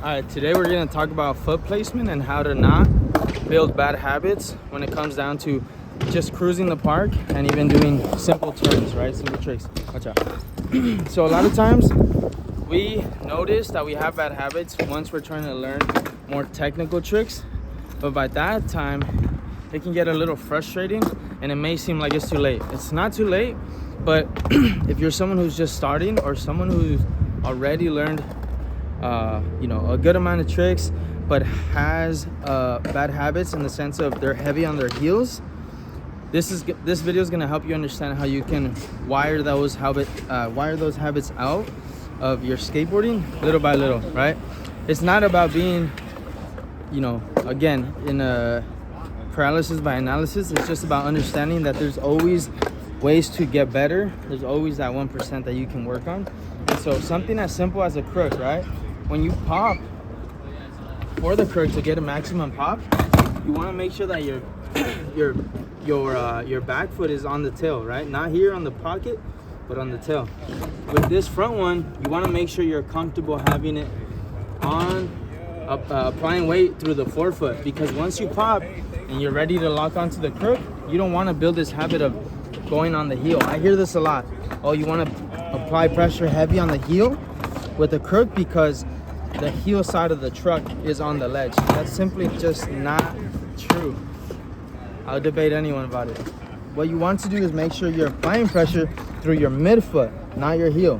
Alright, today we're going to talk about foot placement and how to not build bad habits when it comes down to just cruising the park and even doing simple turns, right? Simple tricks. Watch out. So a lot of times we notice that we have bad habits once we're trying to learn more technical tricks, but by that time it can get a little frustrating and it may seem like it's too late. It's not too late, but if you're someone who's just starting or someone who's already learned a good amount of tricks but has bad habits in the sense of they're heavy on their heels, this video is going to help you understand how you can wire those habits out of your skateboarding little by little, right? It's not about being again in a paralysis by analysis. It's just about understanding that there's always ways to get better. There's always that 1% that you can work on. And so something as simple as a crook, right? When you pop for the crook to get a maximum pop, you want to make sure that your back foot is on the tail, right? Not here on the pocket, but on the tail. With this front one, you want to make sure you're comfortable having it on applying weight through the forefoot, because once you pop and you're ready to lock onto the crook, you don't want to build this habit of going on the heel. I hear this a lot. Oh, you want to apply pressure heavy on the heel with a crook because the heel side of the truck is on the ledge. That's simply just not true. I'll debate anyone about it. What you want to do is make sure you're applying pressure through your midfoot, not your heel,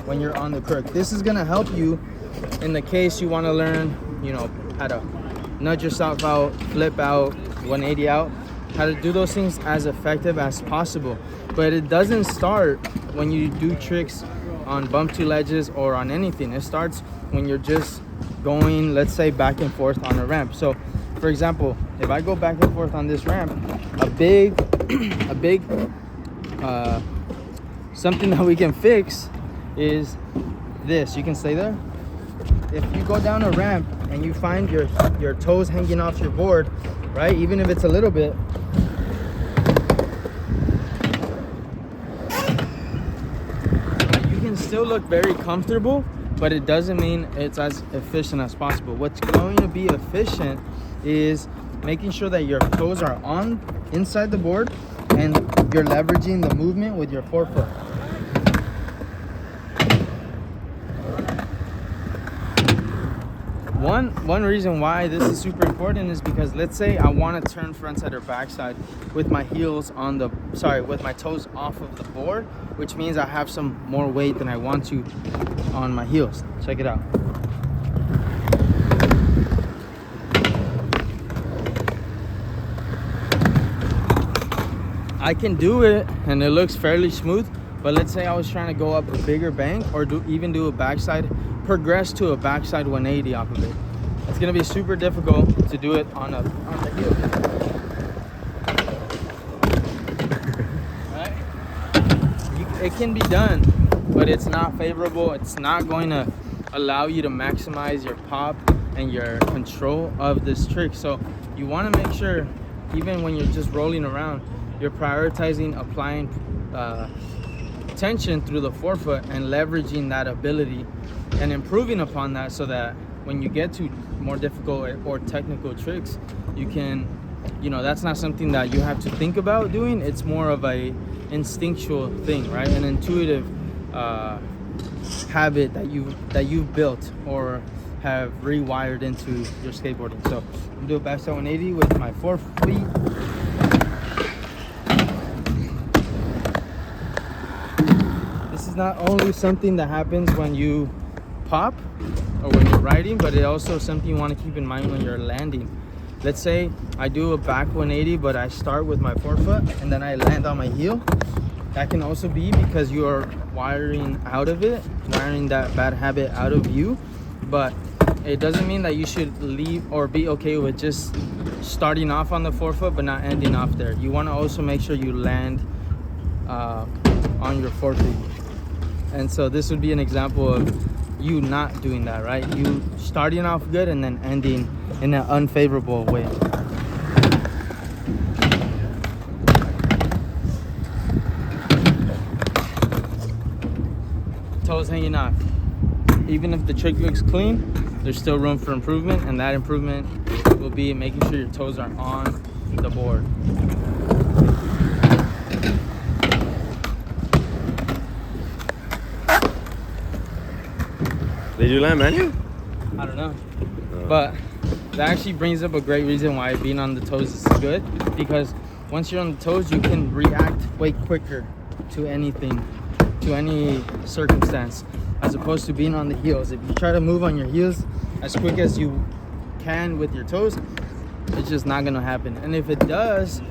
when you're on the crook. This is going to help you in the case you want to learn, how to nudge yourself out, flip out, 180 out, how to do those things as effective as possible. But it doesn't start when you do tricks on bumpy ledges or on anything. It starts when you're just going, let's say, back and forth on a ramp. So for example, if I go back and forth on this ramp, a big something that we can fix is this. You can stay there. If you go down a ramp and you find your toes hanging off your board, right, even if it's a little bit, you can still look very comfortable, but it doesn't mean it's as efficient as possible. What's going to be efficient is making sure that your toes are on inside the board and you're leveraging the movement with your forefoot. One reason why this is super important is because let's say I want to turn frontside or backside with my with my toes off of the board, which means I have some more weight than I want to on my heels. Check it out. I can do it and it looks fairly smooth, but let's say I was trying to go up a bigger bank or even do a backside, progress to a backside 180 off of it. It's gonna be super difficult to do it on the heel. Right? It can be done, but it's not favorable. It's not going to allow you to maximize your pop and your control of this trick. So you want to make sure, even when you're just rolling around, you're prioritizing applying tension through the forefoot and leveraging that ability and improving upon that, so that when you get to more difficult or technical tricks, you can, that's not something that you have to think about doing. It's more of a instinctual thing, right? An intuitive habit that you've built or have rewired into your skateboarding. So I'm gonna do a backside 180 with my 4 feet. This is not only something that happens when you pop or when you're riding, but it also something you want to keep in mind when you're landing. Let's say I do a back 180, but I start with my forefoot and then I land on my heel. That can also be because you are wiring that bad habit out of you. But it doesn't mean that you should leave or be okay with just starting off on the forefoot but not ending off there. You want to also make sure you land on your forefoot. And so this would be an example of you not doing that, right? You starting off good and then ending in an unfavorable way. Toes hanging off. Even if the trick looks clean, there's still room for improvement, and that improvement will be making sure your toes are on the board. Did you land manual? I don't know. But that actually brings up a great reason why being on the toes is good, because once you're on the toes, you can react way quicker to anything, to any circumstance, as opposed to being on the heels. If you try to move on your heels as quick as you can with your toes, it's just not gonna happen. And if it does,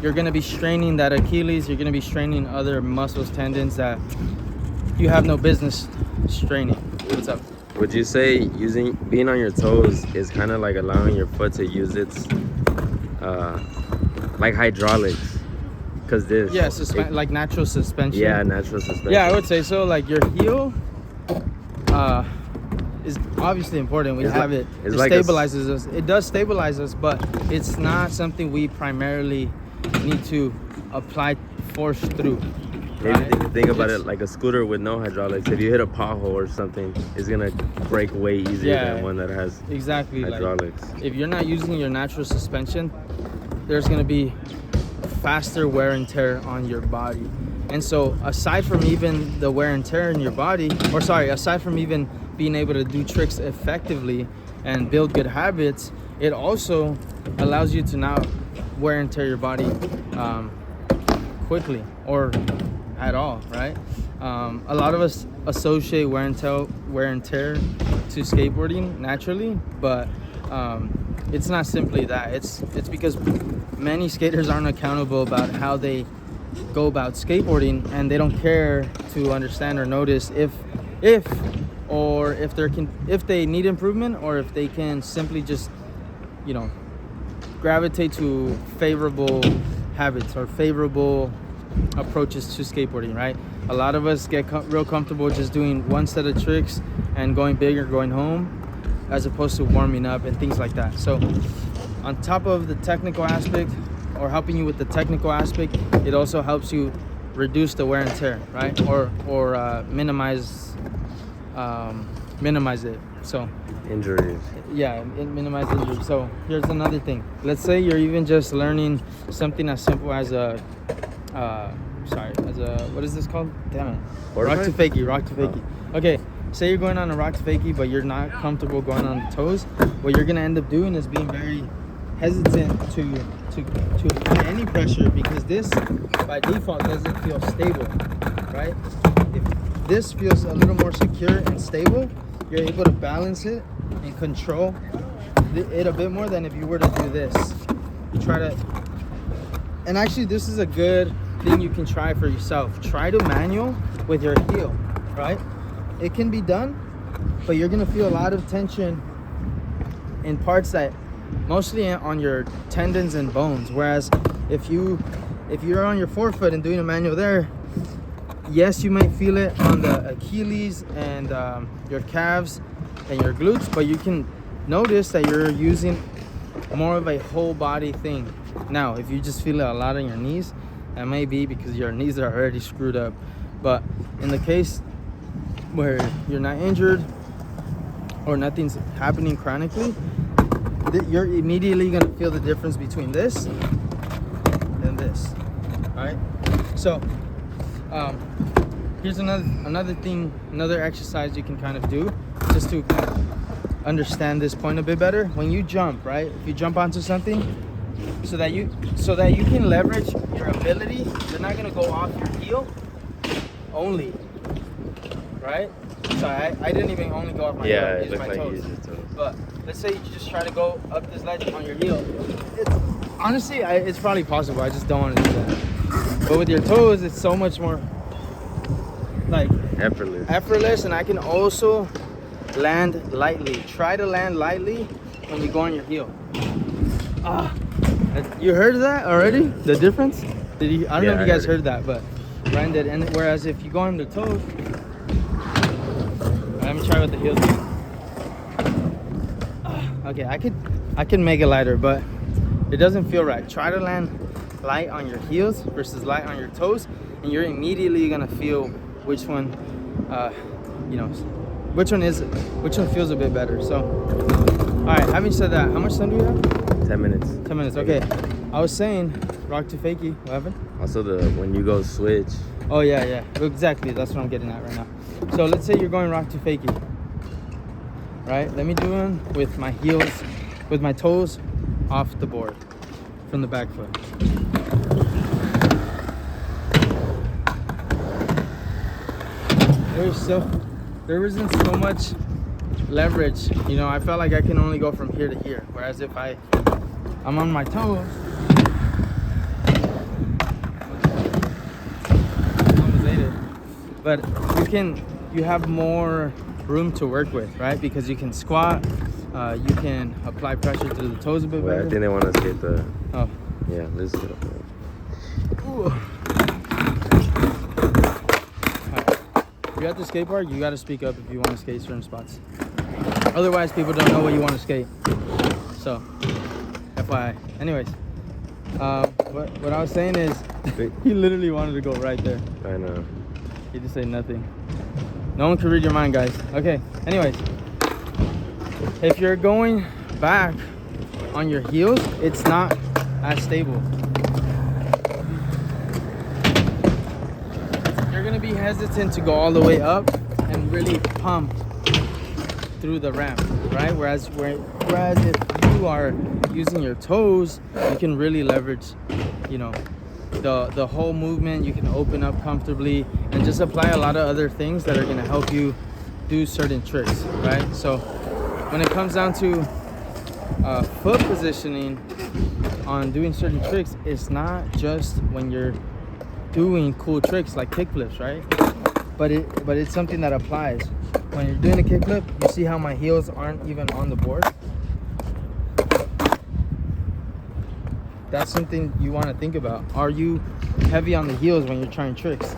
you're gonna be straining that Achilles, you're gonna be straining other muscles, tendons that you have no business straining. What's up? Would you say being on your toes is kind of like allowing your foot to use its like hydraulics? Because this, like natural suspension. Yeah, natural suspension. Yeah, I would say so. Like your heel is obviously important. We have it. It like stabilizes us. It does stabilize us, but it's not something we primarily need to apply force through. Maybe think about it like a scooter with no hydraulics. If you hit a pothole or something, it's gonna break way easier than one that has hydraulics. Like, if you're not using your natural suspension, there's gonna be faster wear and tear on your body. And so aside from even the wear and tear in your body, aside from even being able to do tricks effectively and build good habits, it also allows you to not wear and tear your body quickly or at all, right? A lot of us associate wear and tear to skateboarding naturally, but it's not simply that. It's because many skaters aren't accountable about how they go about skateboarding, and they don't care to understand or notice if they need improvement, or if they can simply just, gravitate to favorable habits or favorable approaches to skateboarding, right? A lot of us get real comfortable just doing one set of tricks and going big or going home, as opposed to warming up and things like that. So on top of the technical aspect, or helping you with the technical aspect, it also helps you reduce the wear and tear, right? Or minimize it. So injuries. Yeah, minimize injuries. So here's another thing. Let's say you're even just learning something as simple as what is this called? Damn it. Rock to fakie. Okay, say you're going on a rock to fakie, but you're not comfortable going on the toes. What you're gonna end up doing is being very hesitant to apply any pressure, because this by default doesn't feel stable, right? If this feels a little more secure and stable, you're able to balance it and control it a bit more than if you were to do this. You try to, and actually this is a good thing you can try for yourself. Try to manual with your heel, right? It can be done, but you're gonna feel a lot of tension in parts that mostly on your tendons and bones. Whereas if you're on your forefoot and doing a manual there, yes, you might feel it on the Achilles and your calves and your glutes, but you can notice that you're using more of a whole body thing. Now, if you just feel it a lot on your knees, that may be because your knees are already screwed up. But in the case where you're not injured or nothing's happening chronically, you're immediately gonna feel the difference between this and this, right? So here's another exercise you can kind of do just to understand this point a bit better. When you jump, right? If you jump onto something, so that you can leverage your ability, you're not gonna go off your heel only, right? So I didn't even only go off my heel, I used my toes. But let's say you just try to go up this ledge on your heel. Honestly, it's probably possible. I just don't want to do that. But with your toes, it's so much more like effortless, and I can also land lightly. Try to land lightly when you go on your heel. You heard that already? The difference? I don't know if you guys heard that, but Ryan did. And whereas if you go on the toes, let me try with the heels. Okay, I could make it lighter, but it doesn't feel right. Try to land light on your heels versus light on your toes, and you're immediately gonna feel which one which one is it? Which one feels a bit better? So, all right. Having said that, how much time do we have? 10 minutes. 10 minutes. Okay. I was saying, rock to fakie. What happened? Also, when you go switch. Oh yeah. Exactly. That's what I'm getting at right now. So let's say you're going rock to fakie. Right. Let me do one with my heels, with my toes off the board from the back foot. There isn't so much leverage, you know. I felt like I can only go from here to here, whereas if I'm on my toes, almost ate it. But you have more room to work with, right? Because you can squat, you can apply pressure to the toes a bit better. I think they want to skate the. Oh. Yeah, this is it. Ooh. If you're at the skate park, you got to speak up if you want to skate certain spots. Otherwise, people don't know what you want to skate. So, FYI. Anyways, what I was saying is, he literally wanted to go right there. I know. He just said nothing. No one can read your mind, guys. Okay. Anyways, if you're going back on your heels, it's not as stable. You're gonna be hesitant to go all the way up and really pump through the ramp, right? Whereas if you are using your toes, you can really leverage, you know, the whole movement. You can open up comfortably and just apply a lot of other things that are gonna help you do certain tricks, right? So when it comes down to foot positioning on doing certain tricks, it's not just when you're doing cool tricks like kickflips, right? But it's something that applies. When you're doing a kickflip, you see how my heels aren't even on the board? That's something you want to think about. Are you heavy on the heels when you're trying tricks?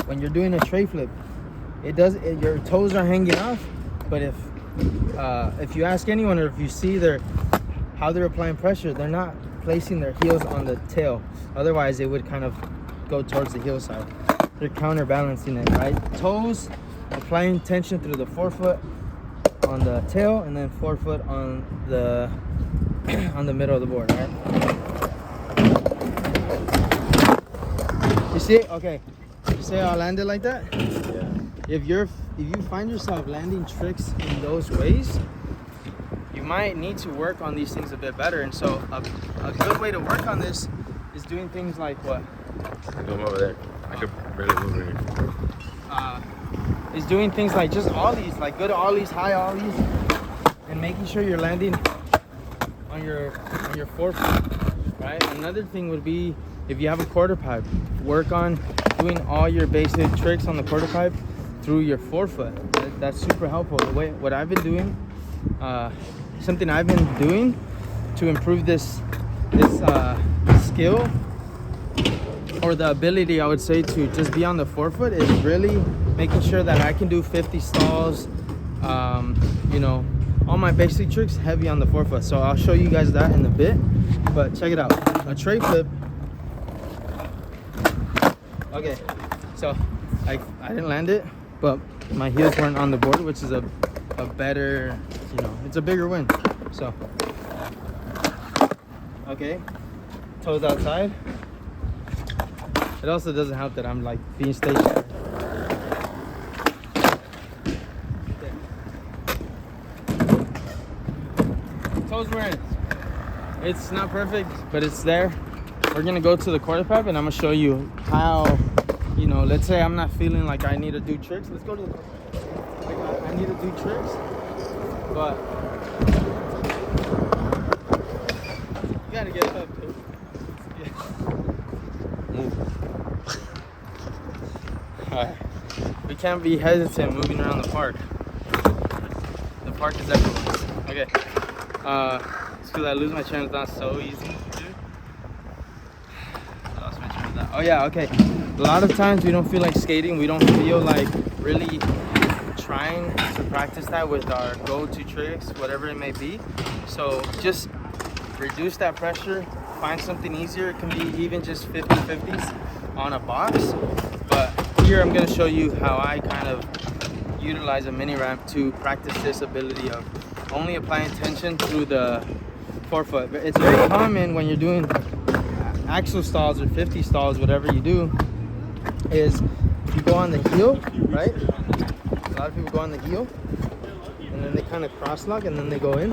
When you're doing a tray flip, your toes are hanging off, but if you ask anyone, or if you see how they're applying pressure, they're not placing their heels on the tail. Otherwise, they would kind of go towards the heel side. They're counterbalancing it, right? Toes applying tension through the forefoot on the tail, and then forefoot on the middle of the board, right? You see it? Okay. You see how I landed like that? Yeah. If you find yourself landing tricks in those ways, you might need to work on these things a bit better. And so a good way to work on this is doing things like what? Go over there. I could barely move here. Is doing things like just ollies, like good ollies, high ollies, and making sure you're landing on your forefoot, right? Another thing would be, if you have a quarter pipe, work on doing all your basic tricks on the quarter pipe through your forefoot. That's super helpful. What I've been doing, something I've been doing to improve this skill, or the ability, I would say, to just be on the forefoot, is really making sure that I can do 50 stalls, you know, all my basic tricks heavy on the forefoot. So I'll show you guys that in a bit, but check it out. A tray flip. Okay, so I didn't land it, but my heels weren't on the board, which is a better, you know, it's a bigger win. So, okay, toes outside. It also doesn't help that I'm like being stationary. Toes were in. It's not perfect, but it's there. We're gonna go to the quarter pipe, and I'm gonna show you how, you know, let's say I'm not feeling like I need to do tricks. Let's go to the quarter pipe. Like I need to do tricks, but you gotta get up, dude. Alright. We can't be hesitant moving around the park. The park is everywhere. Okay. It's because I lose my train of thought so easy, dude. I lost my train of thought. Oh yeah, okay. A lot of times we don't feel like skating. We don't feel like really trying to practice that with our go-to tricks, whatever it may be. So just reduce that pressure. Find something easier. It can be even just 50-50s on a box. But here I'm going to show you how I kind of utilize a mini ramp to practice this ability of only applying tension through the forefoot. It's very common when you're doing axle stalls or 50 stalls, whatever you do, is you go on the heel, right? A lot of people go on the heel, and then they kind of cross lock, and then they go in.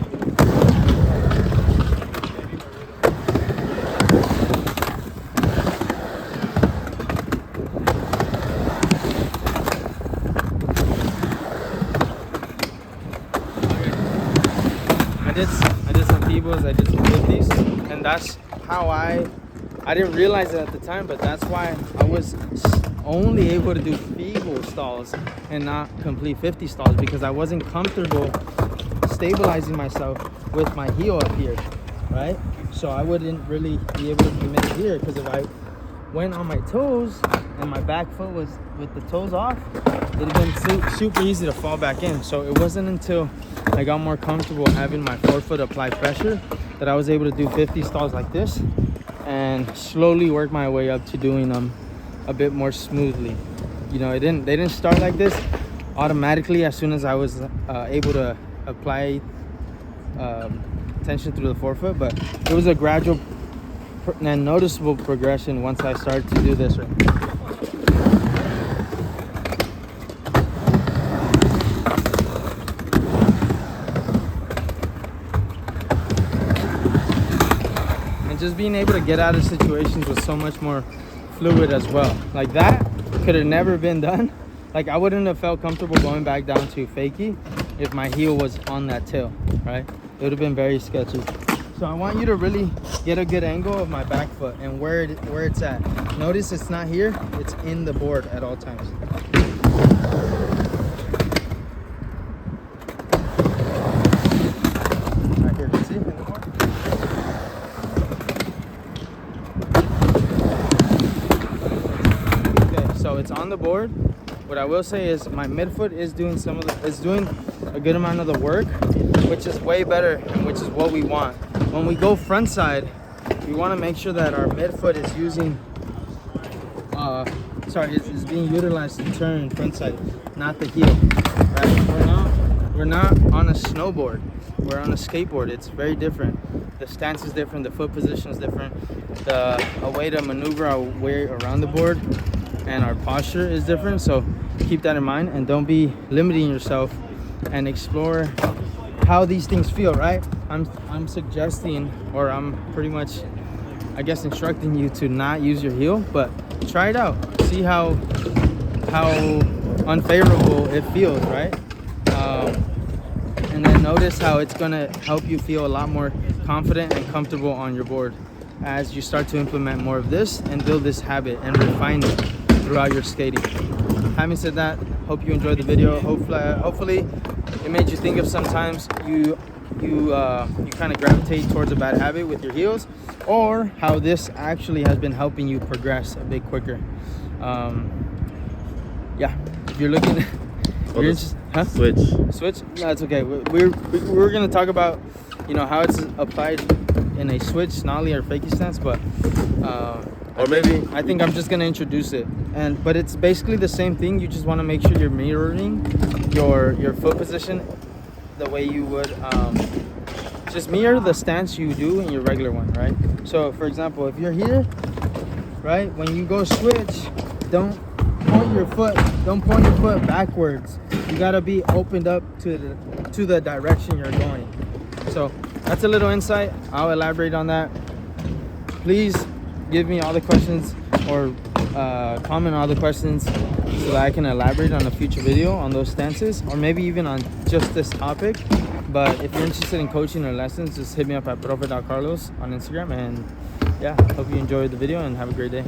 I did some Pivos, I did some 50s, and that's how I didn't realize it at the time, but that's why I was only able to do Pivo stalls and not complete 50 stalls, because I wasn't comfortable stabilizing myself with my heel up here, right? So I wouldn't really be able to commit here, because if I went on my toes and my back foot was with the toes off, it would have been super easy to fall back in. So it wasn't until I got more comfortable having my forefoot apply pressure that I was able to do 50 stalls like this and slowly work my way up to doing them a bit more smoothly. You know, they didn't start like this automatically as soon as I was able to apply tension through the forefoot, but it was a gradual and noticeable progression once I started to do this. And just being able to get out of situations was so much more fluid as well. Like that could have never been done. Like I wouldn't have felt comfortable going back down to fakie if my heel was on that tail, right? It would have been very sketchy. So I want you to really get a good angle of my back foot and where it's at. Notice it's not here, it's in the board at all times. Right here, see? In the board. Okay, so it's on the board. What I will say is my midfoot is doing a good amount of the work, which is way better and which is what we want. When we go front side, we want to make sure that our midfoot is is being utilized to turn front side, not the heel. Right? We're not on a snowboard. We're on a skateboard. It's very different. The stance is different. The foot position is different. A way to maneuver our way around the board and our posture is different. So keep that in mind and don't be limiting yourself, and explore how these things feel, right? I'm suggesting, or I'm pretty much, I guess, instructing you to not use your heel, but try it out. See how unfavorable it feels, right? And then notice how it's gonna help you feel a lot more confident and comfortable on your board as you start to implement more of this and build this habit and refine it throughout your skating. Having said that, hope you enjoyed the video. Hopefully it made you think of sometimes you kind of gravitate towards a bad habit with your heels, or how this actually has been helping you progress a bit quicker. Yeah, if you're looking, switch. No, it's okay. We're gonna talk about how it's applied in a switch, nollie, or fakie stance, but I think I'm just gonna introduce it. But it's basically the same thing. You just want to make sure you're mirroring your foot position the way you would just mirror the stance you do in your regular one, right? So for example, if you're here, right, when you go switch, don't point your foot backwards. You gotta be opened up to the direction you're going. So that's a little insight. I'll elaborate on that. Please give me all the questions, or comment on all the questions, so that I can elaborate on a future video on those stances, or maybe even on just this topic. But if you're interested in coaching or lessons, just hit me up at profe.carlos on Instagram. And yeah, hope you enjoyed the video and have a great day.